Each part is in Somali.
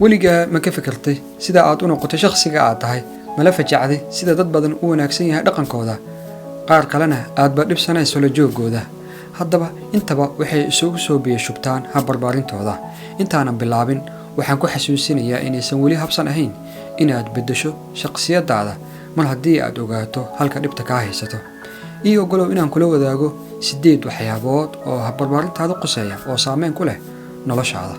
weligaa ma ka fikirtay sida aad u noqotay shakhsiga aad tahay mala fajacday sida dad badan u wanaagsan yahay dhaqankooda qaar kalena aad ba dhibsanayso la joogooda haddaba intaba waxay isugu soo biyashubtaan hab barbaarintooda intaanan bilaabin waxaan ku xasuusinayaa inaysan weli habsan ahayn inaad beddesho shakhsiyadaada mar haddii aad ogaato halka dhibta kaa haysato iyo ogolow inaan kula wadaago 8 waxyaabood oo hab barbaarintaada quseeya oo saameyn ku leh noloshaada.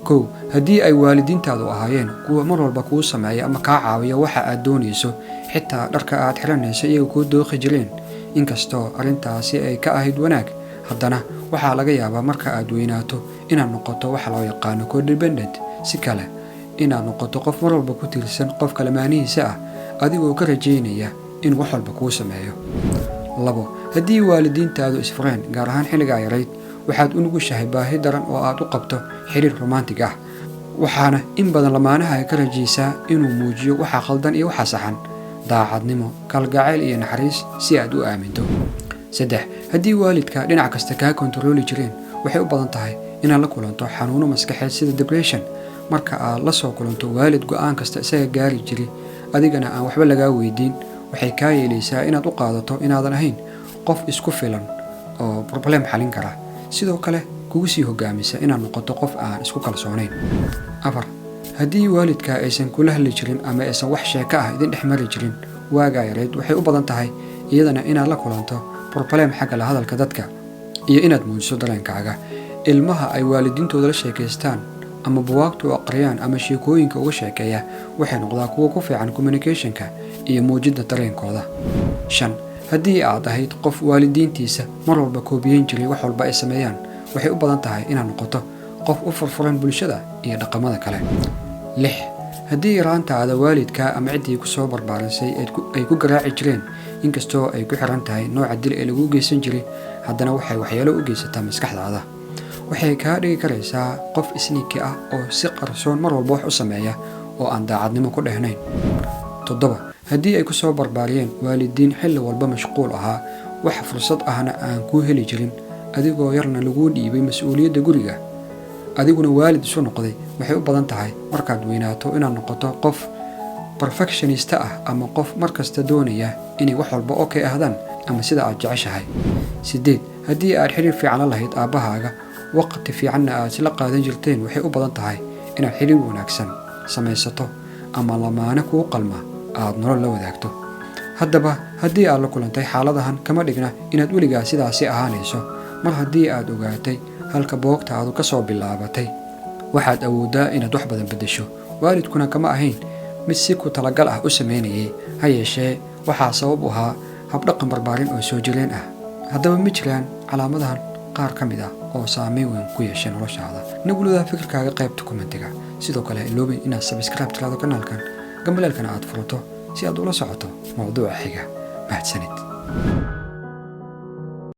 kow haddii ay waalidiintaadu ahaayeen kuwa mar walba kuu sameeya ama kaa caawiya waxa aad doonayso xitaa dharka aad xiranayso iyaga kuu dooqi jireen inkastoo arrintaasi ay ka ahayd wanaag haddana waxaa laga yaabaa marka aad weynaato inaad noqoto waxa loo yaqaano codependent si kale inaad noqoto qof mar walba ku tiirsan qofka lamaanihiisa ah adigoo ka rajaynaya in wax walba kuu sameeyo. 2 haddii waalidiintaadu isfureen gaar ahaan xilliga yarayd waxaad u nugushahay baahi daran oo aad u qabto xiriir romantic ah waxaana in badan lamaanaha ay ka rajaysaa inuu muujiyo waxa qaldan iyo waxa saxan daacadnimo kalgacayl iyo naxariis si aad u aaminto. 3 haddii waalidka dhinac kasta kaa kontrooli jireen waxay u badan tahay inaad la kulanto xanuuno maskaxeed sida depression marka aad la soo kulanto waalid go'aan kasta isaga gaari jiray adigana aan waxba lagaa weydiin waxay kaa yeelaysaa inaad u qaadato inaadan ahayn qof isku filan oo problem xalin kara sidoo kale kugu sii hogaamisa inaad noqoto qof aan isku kalsoonayn. 4 haddii waalidka aysan kula hadli jirin ama aysan wax sheeko ah idin dhex mari jirin waagaa yareed waxay u badan tahay iyadana inaad la kulanto problem xagga la hadalka dadka iyo inaad muujiso dareenkaaga. ilmaha ay waalidiintooda la sheekaystaan ama buwaagtu aqriyaan ama sheekooyinka uga sheekeeya waxay noqdaa kuwa ku fiican communicationka iyo muujinta dareenkooda. 5 haddii aad ahayd qof waalidiintiisa mar walba koobiyeyn jiray wax walba ay sameeyaan waxay u badan tahay inaad noqoto qof u furfuran bulshada iyo dhaqamada kale. 6 haddii yaraantaada waalidka ama ciddii ku soo barbaarisay ay ku garaaci jireen inkastoo ay ku xiran tahay nooca dil ee lagu geysan jiray haddana waxay waxyeelo u geysataa maskaxdaada waxay kaa dhigi karaysaa qof isniiki ah oo si qarsoon mar walba wax u sameeya oo aan daacadnimo ku dhehnayn. 7 haddii ay ku soo barbaariyeen waalidiin xilli walba mashquul ahaa wax fursad ahna aan ku heli jirin adigoo yarna lagu dhiibay mas'uuliyadda guriga adiguna waalid isu noqday waxay u badan tahay markaad weynaato inaad noqoto qof perfectionist ah ama qof markasta doonaya inay wax walba okay ahdaan ama sida aad jeceshahay. 8 haddii aad xiriir fiican la lahayd aabbahaaga waqti fiicanna aad isla qaadan jirteen waxay u badan tahay inaad xiriir wanaagsan samaysato ama lamaane kuu qalma aad nolol la wadaagto. haddaba haddii aad la kulantay xaaladahan kama dhigna inaad weligaa sidaasi ahaanayso mar haddii aad ogaatay halka boogtaadu ka soo bilaabatay waxaad awooddaa inaad wax badan beddesho waalidkuna kama ahayn mid si ku talagal ah u sameynayay ha yeeshee waxaa sabab u ahaa habdhaqan barbaarin oo soo jireen ah. haddaba ma jiraan calaamadahan qaar ka mid ah oo saameyn weyn ku yeeshay noloshaada nagulada fikirkaaga qaybta commentiga sidoo kale iloobin inaad subscribe tiraado kanaalkan gambaleelkana aad furato si aad ula socoto mawduuca xiga mahadsanid.